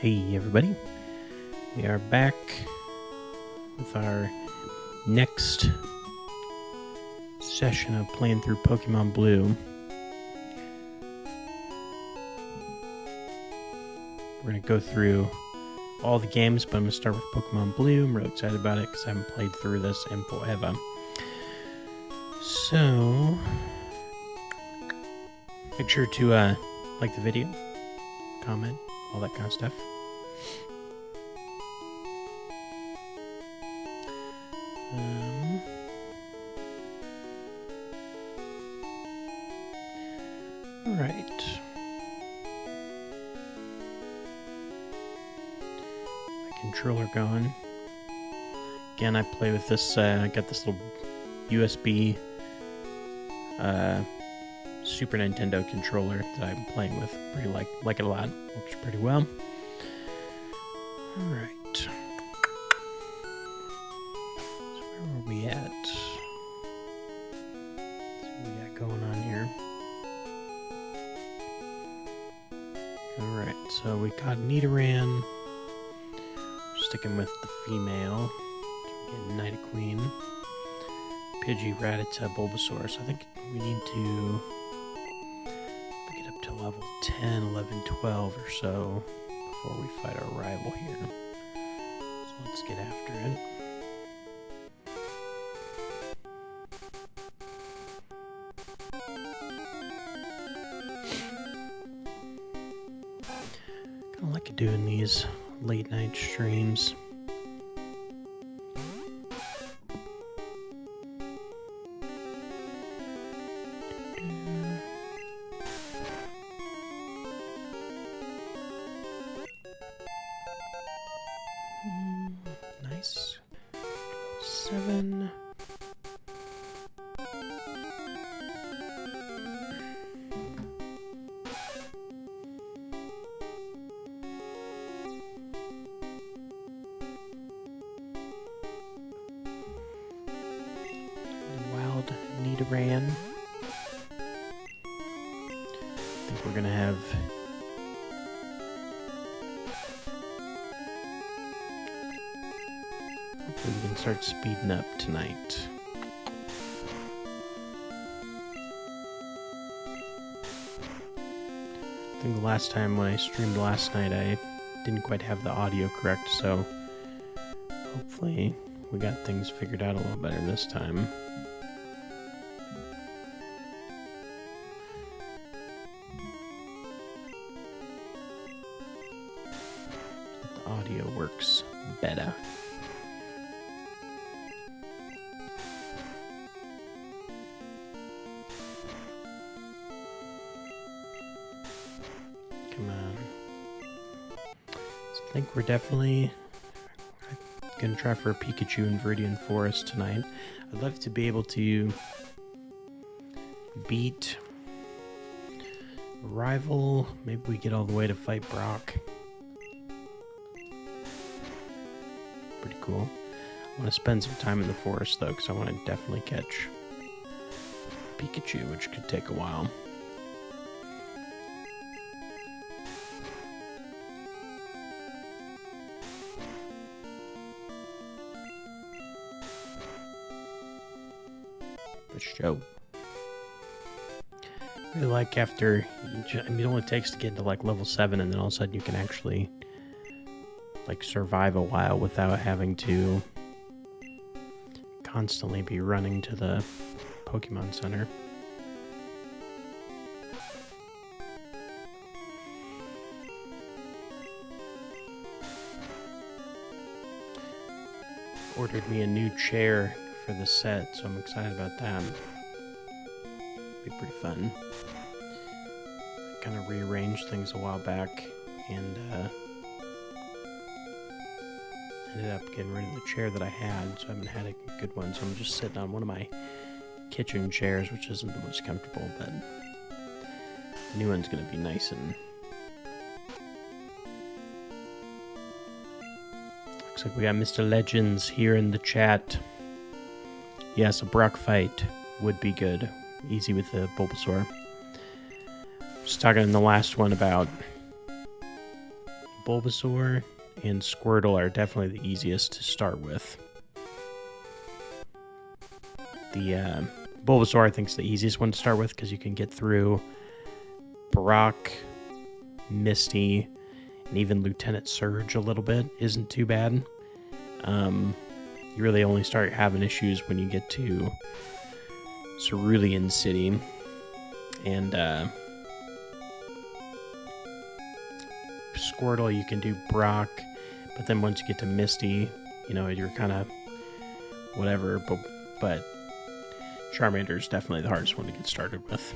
Hey everybody, we are back with our next session of playing through Pokemon Blue. We're going to go through all the games, but I'm going to start with Pokemon Blue. I'm really excited about it because I haven't played through this in forever. So, make sure to like the video, comment, all that kind of stuff. Alright. My controller going. Again, I play with this, I got this little USB Super Nintendo controller that I'm playing with. Pretty like it a lot. Works pretty well. Alright. So where were we at? What we got going on here? Alright, so we got Nidoran. We're sticking with the female. So we get Nidoqueen, Pidgey, Rattata, Bulbasaur. So I think we need to get up to level 10, 11, 12 or so before we fight our rival here. So let's get after it. I like doing these late night streams. Nice. 7. Wild Nidoran. I think we're gonna have hopefully we can start speeding up tonight. I think the last time when I streamed last night I didn't quite have the audio correct, so hopefully we got things figured out a little better this time. The audio works better. Come on. So I think we're definitely gonna try for a Pikachu in Viridian Forest tonight. I'd love to be able to beat a rival. Maybe we get all the way to fight Brock. Pretty cool. I want to spend some time in the forest though, because I want to definitely catch Pikachu, which could take a while. For sure. I really like after it only takes to get into like level 7 and then all of a sudden you can actually like survive a while without having to constantly be running to the Pokemon Center. Ordered me a new chair for the set, so I'm excited about that. Be pretty fun. Kind of rearranged things a while back and ended up getting rid of the chair that I had, so I haven't had a good one. So I'm just sitting on one of my kitchen chairs, which isn't the most comfortable, but the new one's gonna be nice and looks like we got Mr. Legends here in the chat. Yes, a Brock fight would be good. Easy with the Bulbasaur. Just talking in the last one about Bulbasaur and Squirtle are definitely the easiest to start with. The Bulbasaur, I think, is the easiest one to start with because you can get through Brock, Misty, and even Lieutenant Surge a little bit. Isn't too bad. You really only start having issues when you get to Cerulean City. And Squirtle, you can do Brock, but then once you get to Misty, you know, you're kind of whatever. But Charmander is definitely the hardest one to get started with.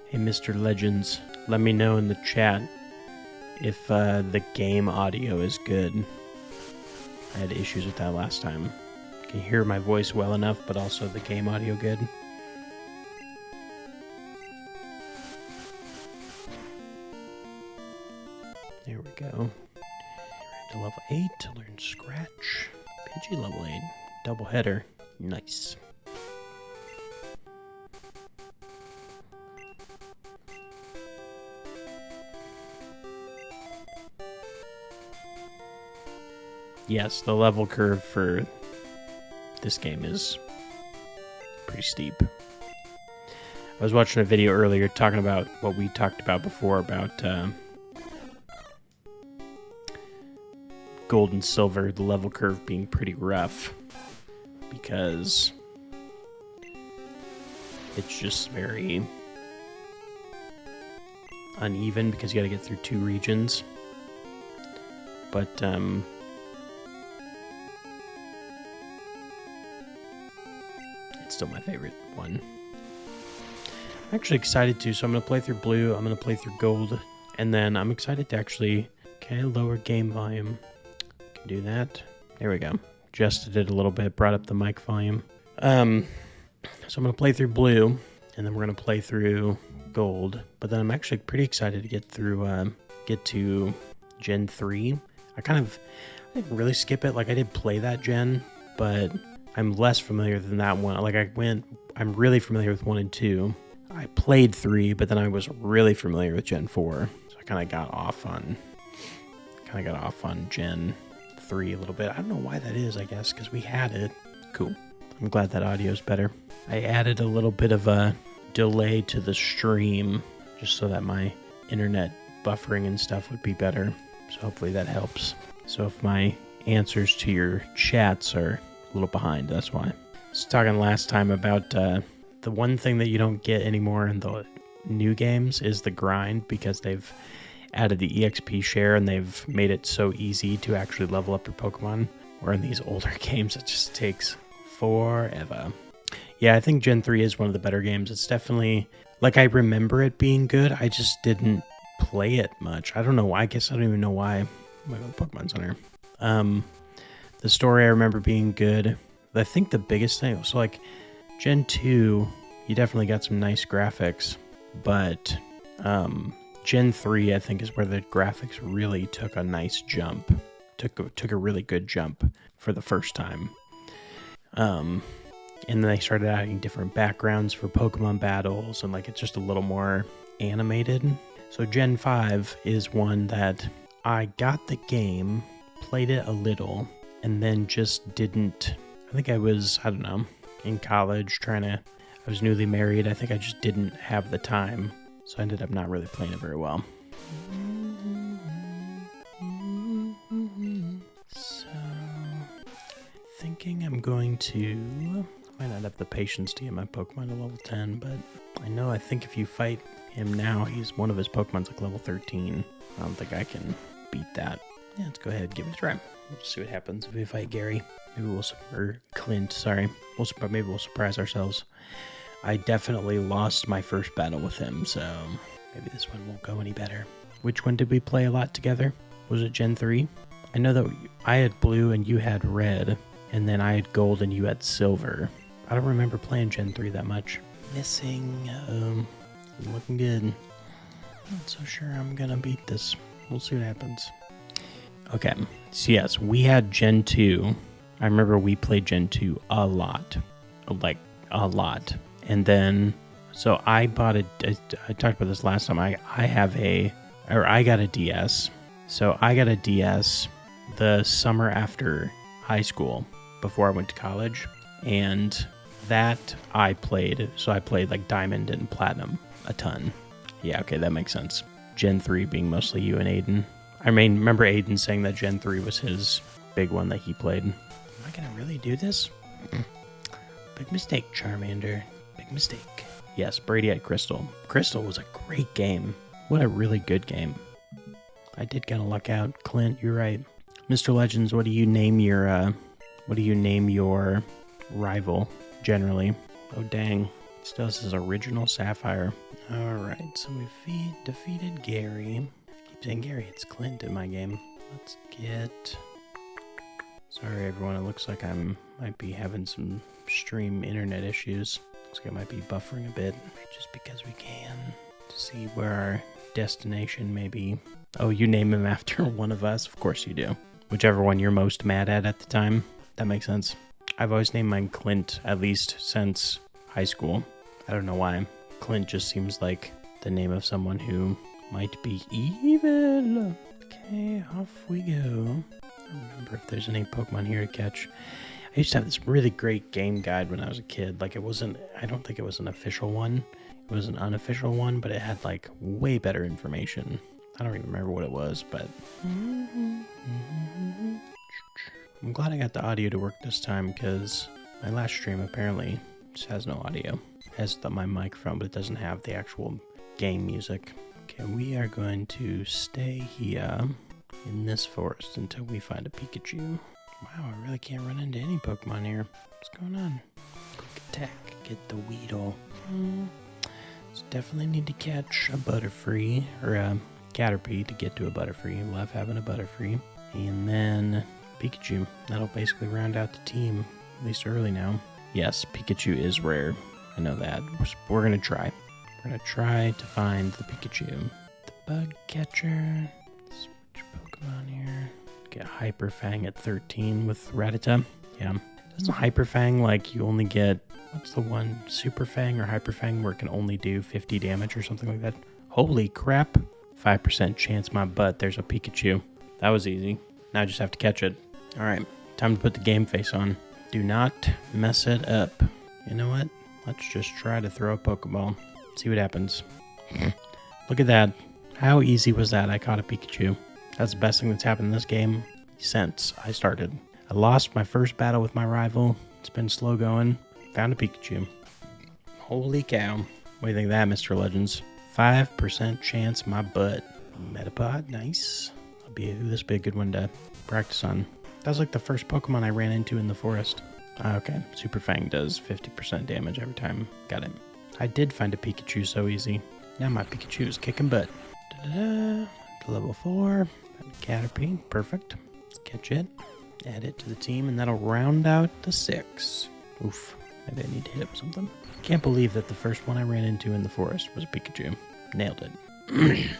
Hey, Mr. Legends, let me know in the chat if the game audio is good. I had issues with that last time. Can you hear my voice well enough, but also the game audio good? There we go. To level 8 to learn Scratch. Pidgey level 8. Double header. Nice. Yes, the level curve for this game is pretty steep. I was watching a video earlier talking about what we talked about before about Gold and Silver, the level curve being pretty rough because it's just very uneven because you got to get through 2 regions. But it's still my favorite one. I'm actually excited to, so I'm going to play through Blue, I'm going to play through Gold, and then I'm excited to actually, okay, lower game volume. Can do that. There we go. Adjusted it a little bit, brought up the mic volume. So I'm going to play through Blue, and then we're going to play through Gold, but then I'm actually pretty excited to get through, get to Gen 3. I didn't really skip it, like I did play that gen, but I'm less familiar than that one. Like I'm really familiar with 1 and 2. I played 3, but then I was really familiar with Gen 4. So I kind of got off on Gen 3 a little bit. I don't know why that is, I guess, because we had it. Cool. I'm glad that audio is better. I added a little bit of a delay to the stream just so that my internet buffering and stuff would be better. So hopefully that helps. So if my answers to your chats are a little behind, that's why. I was talking last time about the one thing that you don't get anymore in the new games is the grind, because they've added the EXP share and they've made it so easy to actually level up your Pokemon. Where in these older games, it just takes forever. Yeah, I think Gen 3 is one of the better games. It's definitely, like, I remember it being good. I just didn't play it much. I don't know why. I guess I don't even know why. My Pokemon Center. The story I remember being good. I think the biggest thing, so like Gen 2, you definitely got some nice graphics, but Gen 3 I think is where the graphics really took a nice jump. Took a really good jump for the first time. And then they started adding different backgrounds for Pokemon battles, and like it's just a little more animated. So Gen 5 is one that I got the game, played it a little, and then just didn't. I think I was, I don't know, in college I was newly married. I think I just didn't have the time. So I ended up not really playing it very well. So, thinking I'm going to, I might not have the patience to get my Pokemon to level 10, but I think if you fight him now, one of his Pokemon's like level 13. I don't think I can beat that. Yeah, let's go ahead and give it a try. We'll see what happens if we fight Gary. Or Clint, sorry. Maybe we'll surprise ourselves. I definitely lost my first battle with him, so maybe this one won't go any better. Which one did we play a lot together? Was it Gen 3? I know that I had blue and you had red, and then I had gold and you had silver. I don't remember playing Gen 3 that much. Missing, looking good. Not so sure I'm gonna beat this. We'll see what happens. Okay, so yes, we had Gen 2. I remember we played Gen 2 a lot. Like, a lot. And then, so I bought I talked about this last time. I got a DS. So I got a DS the summer after high school before I went to college. And that I played. So I played like Diamond and Platinum a ton. Yeah, okay, that makes sense. Gen 3 being mostly you and Aiden. I mean, remember Aiden saying that Gen 3 was his big one that he played. Am I going to really do this? Big mistake, Charmander. Big mistake. Yes, Brady at Crystal. Crystal was a great game. What a really good game. I did kind of luck out. Clint, you're right. Mr. Legends, what do you name your rival generally? Oh, dang. Still says original Sapphire. Alright, so we defeated Gary. I keep saying Gary, it's Clint in my game. Let's get... Sorry everyone, it looks like I might be having some stream internet issues. Looks like I might be buffering a bit, just because we can. To see where our destination may be. Oh, you name him after one of us? Of course you do. Whichever one you're most mad at the time. That makes sense. I've always named mine Clint, at least since high school. I don't know why. Clint just seems like the name of someone who might be evil. Okay, off we go. I don't remember if there's any Pokemon here to catch. I used to have this really great game guide when I was a kid. Like I don't think it was an official one. It was an unofficial one, but it had like way better information. I don't even remember what it was, but... I'm glad I got the audio to work this time, because my last stream apparently just has no audio. It has my microphone, but it doesn't have the actual game music. Okay, we are going to stay here in this forest until we find a Pikachu. Wow, I really can't run into any Pokemon here. What's going on? Quick attack, get the Weedle. So definitely need to catch a Butterfree, or a Caterpie to get to a Butterfree. Love having a Butterfree. And then Pikachu. That'll basically round out the team, at least early now. Yes, Pikachu is rare. I know that. We're going to try. We're going to try to find the Pikachu. The Bug Catcher. Switch Pokemon here. Get Hyper Fang at 13 with Rattata. Yeah. Doesn't Hyper Fang, like, you only get... What's the one? Super Fang or Hyper Fang where it can only do 50 damage or something like that? Holy crap. 5% chance my butt there's a Pikachu. That was easy. Now I just have to catch it. Alright, time to put the game face on. Do not mess it up. You know what? Let's just try to throw a Pokeball. See what happens. Look at that. How easy was that? I caught a Pikachu. That's the best thing that's happened in this game since I started. I lost my first battle with my rival. It's been slow going. Found a Pikachu. Holy cow. What do you think of that, Mr. Legends? 5% chance my butt. Metapod, nice. This will be a good one to practice on. That was like the first Pokemon I ran into in the forest. Okay, Super Fang does 50% damage every time. Got it. I did find a Pikachu so easy. Now my Pikachu is kicking butt. To level 4. Caterpie, perfect. Let's catch it. Add it to the team, and that'll round out the 6. Oof, maybe I need to hit up something. Can't believe that the first one I ran into in the forest was a Pikachu. Nailed it.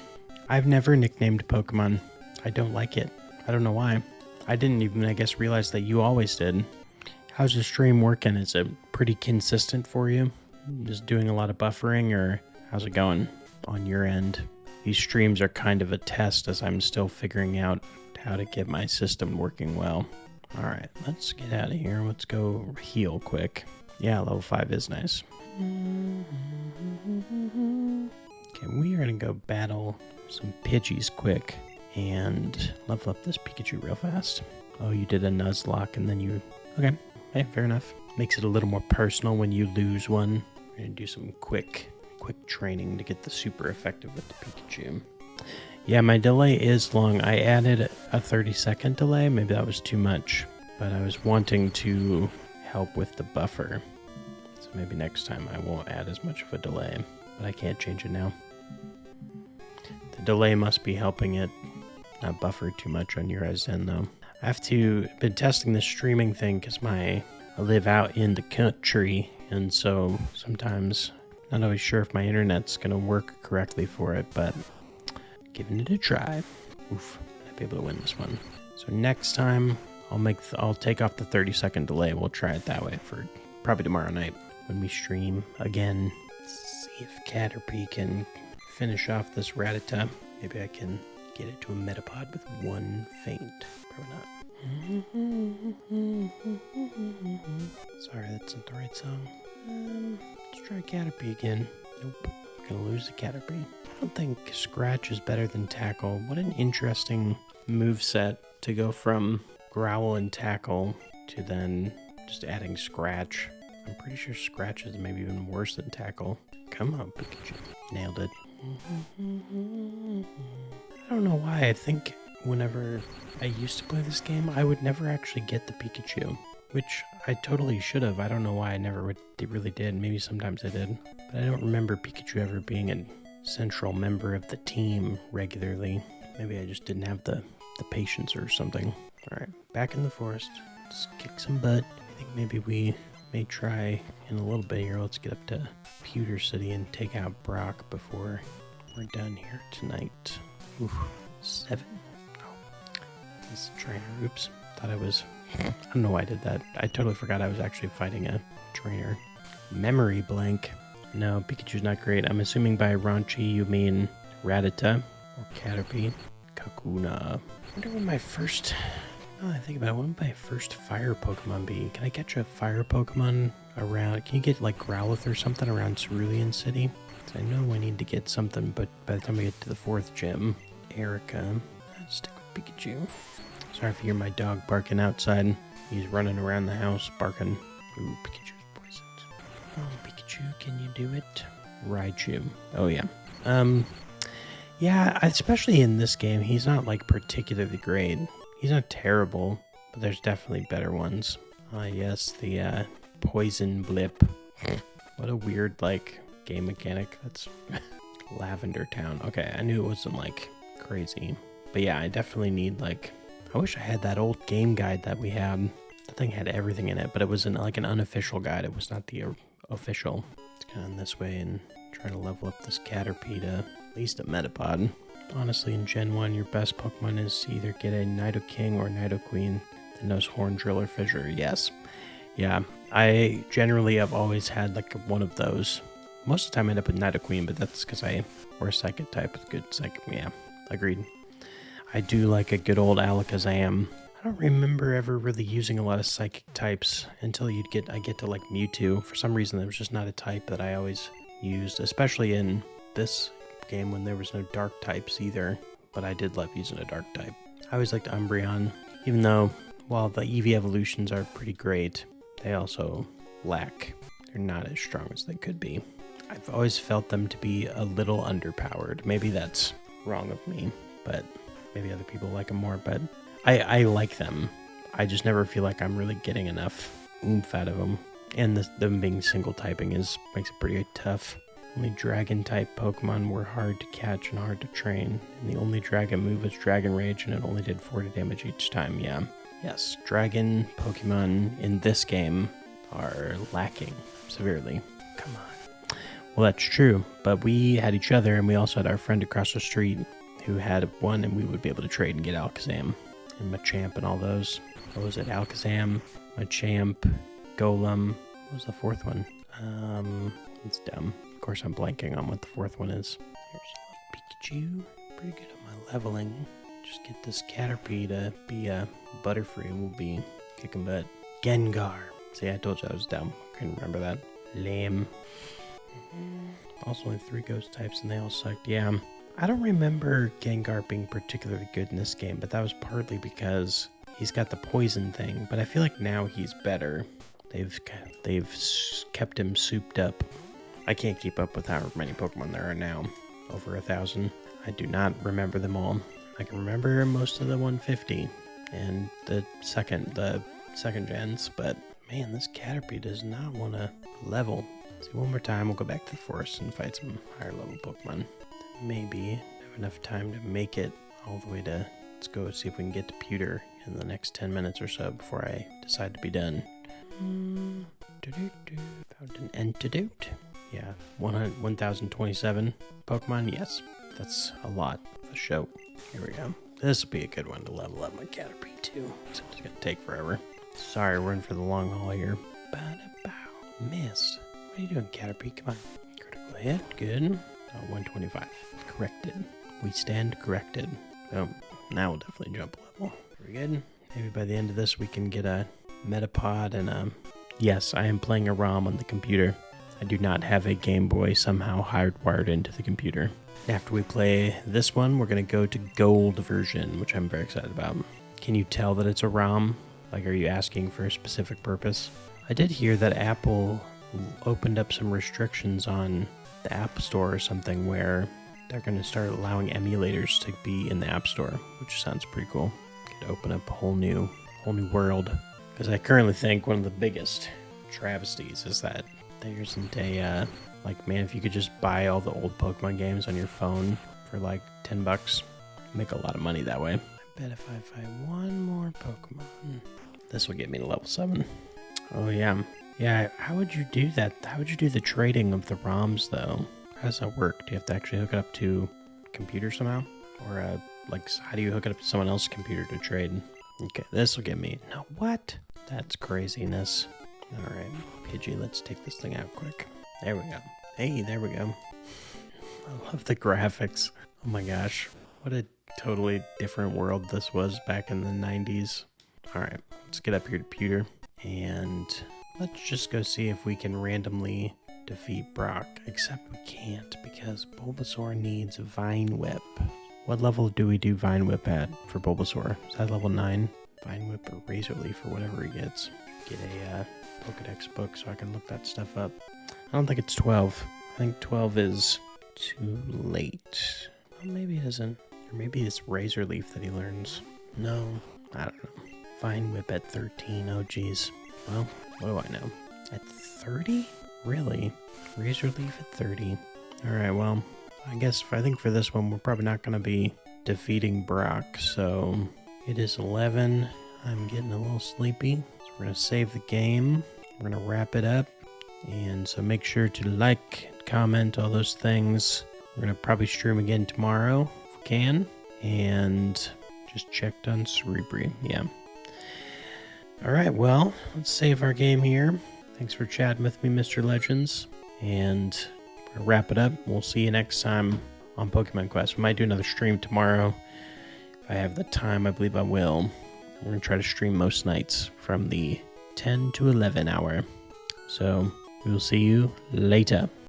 I've never nicknamed Pokemon. I don't like it. I don't know why. I didn't even, I guess, realize that you always did. How's the stream working? Is it pretty consistent for you? Just doing a lot of buffering, or how's it going on your end? These streams are kind of a test as I'm still figuring out how to get my system working well. Alright, let's get out of here. Let's go heal quick. Yeah, level 5 is nice. Okay, we are going to go battle some Pidgeys quick and level up this Pikachu real fast. Oh, you did a Nuzlocke and then you... Okay, hey, fair enough. Makes it a little more personal when you lose one. We're going to do some quick training to get the super effective with the Pikachu. Yeah, my delay is long. I added a 30-second delay. Maybe that was too much, but I was wanting to help with the buffer. So maybe next time I won't add as much of a delay, but I can't change it now. The delay must be helping it not buffer too much on your guys' end, though. I have to been testing the streaming thing because I live out in the country, and so sometimes not always sure if my internet's gonna work correctly for it, but giving it a try. Oof, I'll be able to win this one. So next time I'll take off the 30-second delay. We'll try it that way for probably tomorrow night. when we stream again. Let's see if Caterpie can finish off this Rattata. Maybe I can get it to a Metapod with one faint. Probably not. Sorry, that's not the right song. Let's try Caterpie again. Nope. Gonna lose the Caterpie. I don't think Scratch is better than Tackle. What an interesting moveset to go from Growl and Tackle to then just adding Scratch. I'm pretty sure Scratch is maybe even worse than Tackle. Come on, Pikachu. Nailed it. I don't know why. I think whenever I used to play this game, I would never actually get the Pikachu, which I totally should have. I don't know why I never really did. Maybe sometimes I did, but I don't remember Pikachu ever being a central member of the team regularly. Maybe I just didn't have the patience or something. All right, back in the forest. Let's kick some butt. I think maybe we may try in a little bit here. Let's get up to Pewter City and take out Brock before we're done here tonight. Ooh, 7. Oh, this trainer. Oops. Thought I was... I don't know why I did that. I totally forgot I was actually fighting a trainer. Memory blank. No, Pikachu's not great. I'm assuming by Raunchy you mean Rattata or Caterpie. Kakuna. I wonder when my first... Now that I think about it, what would my first fire Pokemon be? Can I catch a fire Pokemon around... Can you get like Growlithe or something around Cerulean City? So I know I need to get something, but by the time we get to the 4th gym, Erica. Let's stick with Pikachu. Sorry if you hear my dog barking outside. He's running around the house barking. Ooh, Pikachu's poisoned. Oh, Pikachu, can you do it? Raichu. Oh, yeah. Yeah, especially in this game, he's not, like, particularly great. He's not terrible, but there's definitely better ones. Ah, yes, the, Poison Blip. What a weird, like, game mechanic. That's Lavender Town. Okay, I knew it wasn't, like, crazy. But yeah, I definitely need, like... I wish I had that old game guide that we had. That thing had everything in it, but it was like an unofficial guide. It was not the official. Let's go in this way and try to level up this Caterpie to at least a Metapod. Honestly, in Gen 1, your best Pokemon is to either get a Nidoking or Nidoqueen that knows Horn Drill or Fissure. Yes. Yeah, I generally have always had like one of those. Most of the time I end up with Nidoqueen, but that's because we're a Psychic type with good Psychic. Yeah, agreed. I do like a good old Alakazam. I don't remember ever really using a lot of Psychic types until I get to like Mewtwo. For some reason, there was just not a type that I always used, especially in this game when there was no Dark types either. But I did love using a Dark type. I always liked Umbreon, even though while the Eevee evolutions are pretty great, they also lack. They're not as strong as they could be. I've always felt them to be a little underpowered. Maybe that's wrong of me, but... Maybe other people like them more, but I like them. I just never feel like I'm really getting enough oomph out of them. And them being single typing makes it pretty tough. Only dragon type Pokemon were hard to catch and hard to train. And the only dragon move was Dragon Rage, and it only did 40 damage each time. Yeah. Yes, dragon Pokemon in this game are lacking severely. Come on. Well, that's true, but we had each other, and we also had our friend across the street who had one, and we would be able to trade and get Alakazam and Machamp and all those. What was it? Alakazam, Machamp, Golem. What was the 4th one? It's dumb. Of course, I'm blanking on what the 4th one is. Here's Pikachu. Pretty good at my leveling. Just get this Caterpie to be a Butterfree, and we'll be kicking butt. Gengar. See, I told you I was dumb. Couldn't remember that. Lame. Also, only 3 ghost types, and they all sucked. Yeah. I don't remember Gengar being particularly good in this game, but that was partly because he's got the poison thing. But I feel like now he's better. They've kept him souped up. I can't keep up with how many Pokemon there are now. Over 1,000. I do not remember them all. I can remember most of the 150 and the second gens, but man, this Caterpie does not want to level. See, one more time, we'll go back to the forest and fight some higher level Pokemon. Maybe have enough time to make it all the way to... Let's go see if we can get to Pewter in the next 10 minutes or so before I decide to be done. Found an antidote. Yeah, 1,027 Pokemon. Yes, that's a lot for show. Here we go. This will be a good one to level up my Caterpie too. It's gonna take forever. Sorry, we're in for the long haul here. Ba-da-bow. Missed. are you doing, Caterpie? Come on. Critical hit. Good. 125. Corrected. We stand corrected. Oh, now we'll definitely jump a level. Very good. Maybe by the end of this we can get a Metapod and yes, I am playing a ROM on the computer. I do not have a Game Boy somehow hardwired into the computer. After we play this one, we're going to go to gold version, which I'm very excited about. Can you tell that it's a ROM? Like, are you asking for a specific purpose? I did hear that Apple opened up some restrictions on the App Store or something where they're going to start allowing emulators to be in the App Store, which sounds pretty cool. Could open up a whole new world. Because I currently think one of the biggest travesties is that there isn't a, like, man, if you could just buy all the old Pokemon games on your phone for like $10, make a lot of money that way. I bet if I find one more Pokemon, this will get me to level 7. Oh yeah. Yeah, how would you do that? How would you do the trading of the ROMs though? How does that work? Do you have to actually hook it up to a computer somehow? Or like, how do you hook it up to someone else's computer to trade? Okay, this will get me. No, what? That's craziness. All right, Pidgey, let's take this thing out quick. There we go. Hey, there we go. I love the graphics. Oh my gosh. What a totally different world this was back in the 90s. All right, let's get up here to Pewter. And let's just go see if we can randomly defeat Brock. Except we can't because Bulbasaur needs Vine Whip. What level do we do Vine Whip at for Bulbasaur? Is that level 9? Vine Whip or Razor Leaf or whatever he gets. Get a Pokedex book so I can look that stuff up. I don't think it's 12. I think 12 is too late. Well, maybe it isn't. Or maybe it's Razor Leaf that he learns. No, I don't know. Vine Whip at 13. Oh, geez. Well, what do I know? At 30? Really? Razor Leaf at 30. Alright, well, I think for this one, we're probably not going to be defeating Brock. So, it is 11. I'm getting a little sleepy. So we're going to save the game. We're going to wrap it up. And so make sure to like, comment, all those things. We're going to probably stream again tomorrow if we can. And just checked on Cerebri. Yeah. All right, well, let's save our game here. Thanks for chatting with me, Mr. Legends. And we're going to wrap it up. We'll see you next time on Pokemon Quest. We might do another stream tomorrow. If I have the time, I believe I will. We're going to try to stream most nights from the 10 to 11 hour. So we will see you later.